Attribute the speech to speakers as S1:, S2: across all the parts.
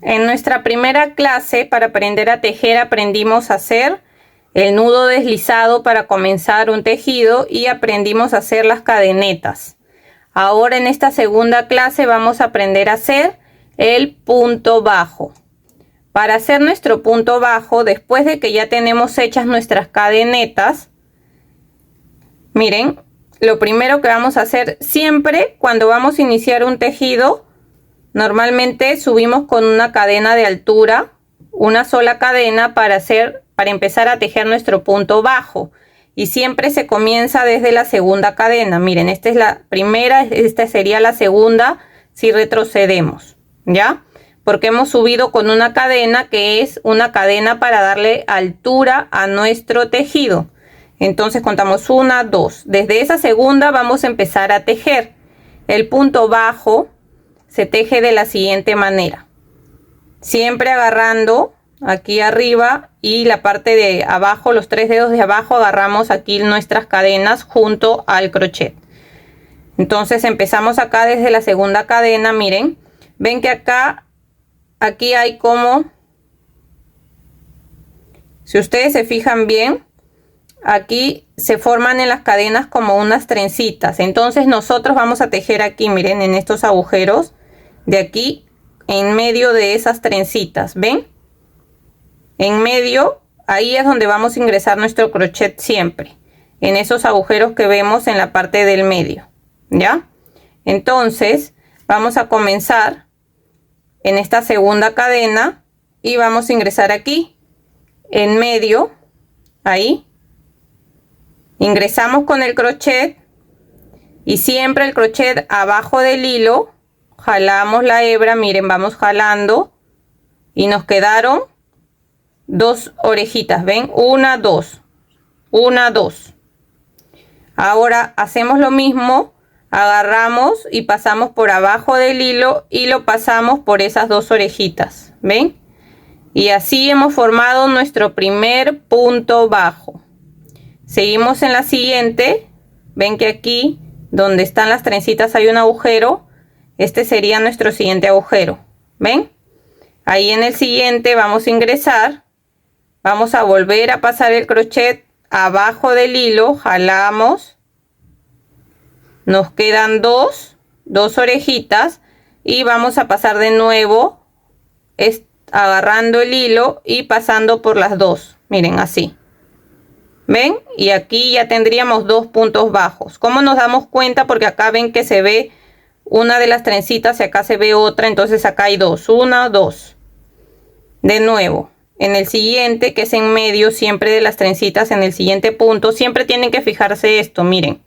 S1: En nuestra primera clase para aprender a tejer aprendimos a hacer el nudo deslizado para comenzar un tejido y aprendimos a hacer las cadenetas. Ahora en esta segunda clase vamos a aprender a hacer el punto bajo. Para hacer nuestro punto bajo, después de que ya tenemos hechas nuestras cadenetas, miren, lo primero que vamos a hacer siempre cuando vamos a iniciar un tejido, normalmente subimos con una cadena de altura, una sola cadena para empezar a tejer nuestro punto bajo. Y siempre se comienza desde la segunda cadena. Miren, esta es la primera, esta sería la segunda si retrocedemos, ¿ya? Porque hemos subido con una cadena que es una cadena para darle altura a nuestro tejido. Entonces contamos 1, 2. Desde esa segunda vamos a empezar a tejer. El punto bajo se teje de la siguiente manera. Siempre agarrando aquí arriba y la parte de abajo, los 3 dedos de abajo, agarramos aquí nuestras cadenas junto al crochet. Entonces empezamos acá desde la segunda cadena. Miren, ven que aquí hay como, si ustedes se fijan bien, aquí se forman en las cadenas como unas trencitas. Entonces nosotros vamos a tejer aquí, miren, en estos agujeros de aquí en medio de esas trencitas, ¿ven? En medio, ahí es donde vamos a ingresar nuestro crochet siempre, en esos agujeros que vemos en la parte del medio, ¿ya? Entonces vamos a comenzar en esta segunda cadena y vamos a ingresar aquí en medio, ahí ingresamos con el crochet y siempre el crochet abajo del hilo, jalamos la hebra, miren, vamos jalando y nos quedaron 2 orejitas, ven, 1, 2, 1, 2. Ahora hacemos lo mismo, agarramos y pasamos por abajo del hilo y lo pasamos por esas 2 orejitas, ven, y así hemos formado nuestro primer punto bajo. Seguimos en la siguiente, ven que aquí donde están las trencitas hay un agujero, este sería nuestro siguiente agujero, ven, ahí en el siguiente vamos a ingresar. Vamos a volver a pasar el crochet abajo del hilo, jalamos, nos quedan 2 orejitas y vamos a pasar de nuevo agarrando el hilo y pasando por las 2, miren, así, ven, y aquí ya tendríamos 2 puntos bajos. ¿Cómo nos damos cuenta? Porque acá ven que se ve una de las trencitas y acá se ve otra, entonces acá hay 2, 1, 2, de nuevo. En el siguiente, que es en medio siempre de las trencitas, en el siguiente punto, siempre tienen que fijarse esto, miren.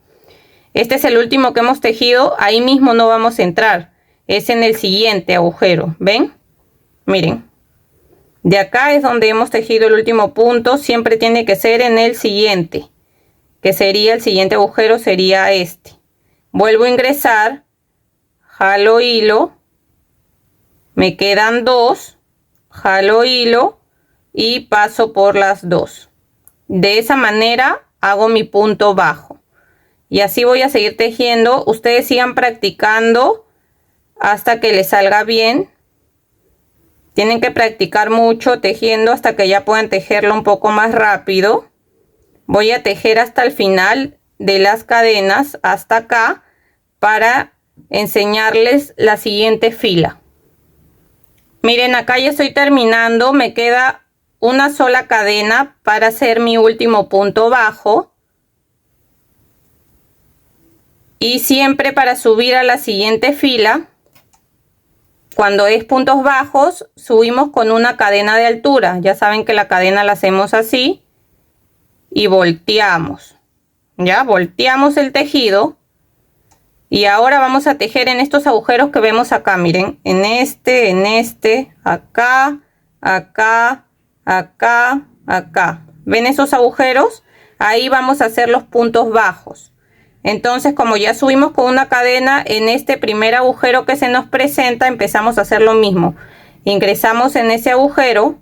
S1: Este es el último que hemos tejido, ahí mismo no vamos a entrar. Es en el siguiente agujero, ¿ven? Miren. De acá es donde hemos tejido el último punto, siempre tiene que ser en el siguiente. Que sería el siguiente agujero, sería este. Vuelvo a ingresar, jalo hilo, me quedan 2, jalo hilo y paso por las 2. De esa manera hago mi punto bajo y así voy a seguir tejiendo. Ustedes sigan practicando hasta que les salga bien. Tienen que practicar mucho tejiendo hasta que ya puedan tejerlo un poco más rápido. Voy a tejer hasta el final de las cadenas, hasta acá, para enseñarles la siguiente fila. Miren, acá ya estoy terminando, me queda una sola cadena para hacer mi último punto bajo y siempre para subir a la siguiente fila, cuando es puntos bajos, subimos con una cadena de altura. Ya saben que la cadena la hacemos así y volteamos, ya volteamos el tejido. Y ahora vamos a tejer en estos agujeros que vemos acá, miren, en este, acá, acá, acá, acá. ¿Ven esos agujeros? Ahí vamos a hacer los puntos bajos. Entonces, como ya subimos con una cadena, en este primer agujero que se nos presenta, empezamos a hacer lo mismo. Ingresamos en ese agujero,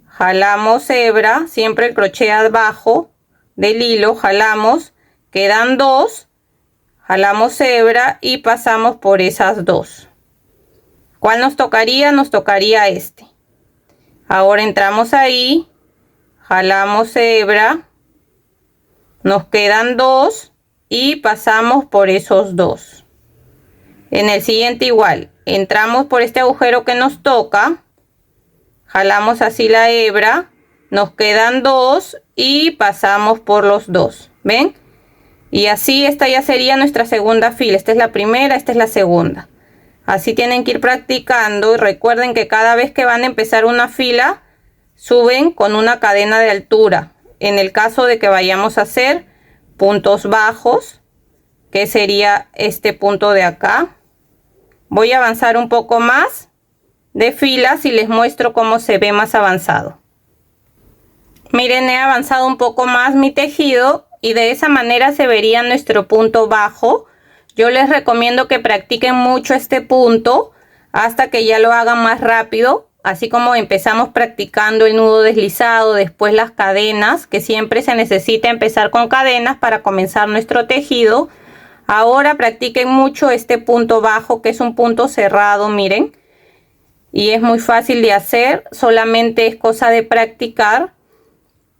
S1: jalamos hebra, siempre el crochet abajo del hilo, jalamos, quedan 2. Jalamos hebra y pasamos por esas 2. ¿Cuál nos tocaría? Nos tocaría este. Ahora entramos ahí, jalamos hebra, nos quedan 2 y pasamos por esos 2. En el siguiente igual, entramos por este agujero que nos toca, jalamos así la hebra, nos quedan 2 y pasamos por los 2. ¿Ven? Y así esta ya sería nuestra segunda fila. Esta es la primera, esta es la segunda. Así tienen que ir practicando y recuerden que cada vez que van a empezar una fila, suben con una cadena de altura. En el caso de que vayamos a hacer puntos bajos, que sería este punto de acá. Voy a avanzar un poco más de filas y les muestro cómo se ve más avanzado. Miren, he avanzado un poco más mi tejido y de esa manera se vería nuestro punto bajo. Yo les recomiendo que practiquen mucho este punto hasta que ya lo hagan más rápido. Así como empezamos practicando el nudo deslizado, después las cadenas, que siempre se necesita empezar con cadenas para comenzar nuestro tejido. Ahora practiquen mucho este punto bajo, que es un punto cerrado, miren. Y es muy fácil de hacer, solamente es cosa de practicar.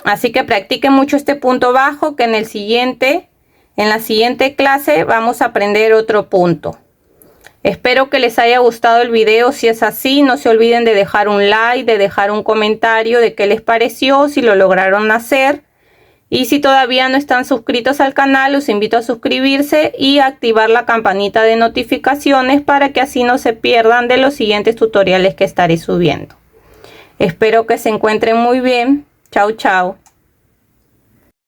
S1: Así que practiquen mucho este punto bajo, que en la siguiente clase vamos a aprender otro punto. Espero que les haya gustado el video. Si es así, no se olviden de dejar un like, de dejar un comentario de qué les pareció, si lo lograron hacer. Y si todavía no están suscritos al canal, los invito a suscribirse y a activar la campanita de notificaciones para que así no se pierdan de los siguientes tutoriales que estaré subiendo. Espero que se encuentren muy bien. Chao, chao.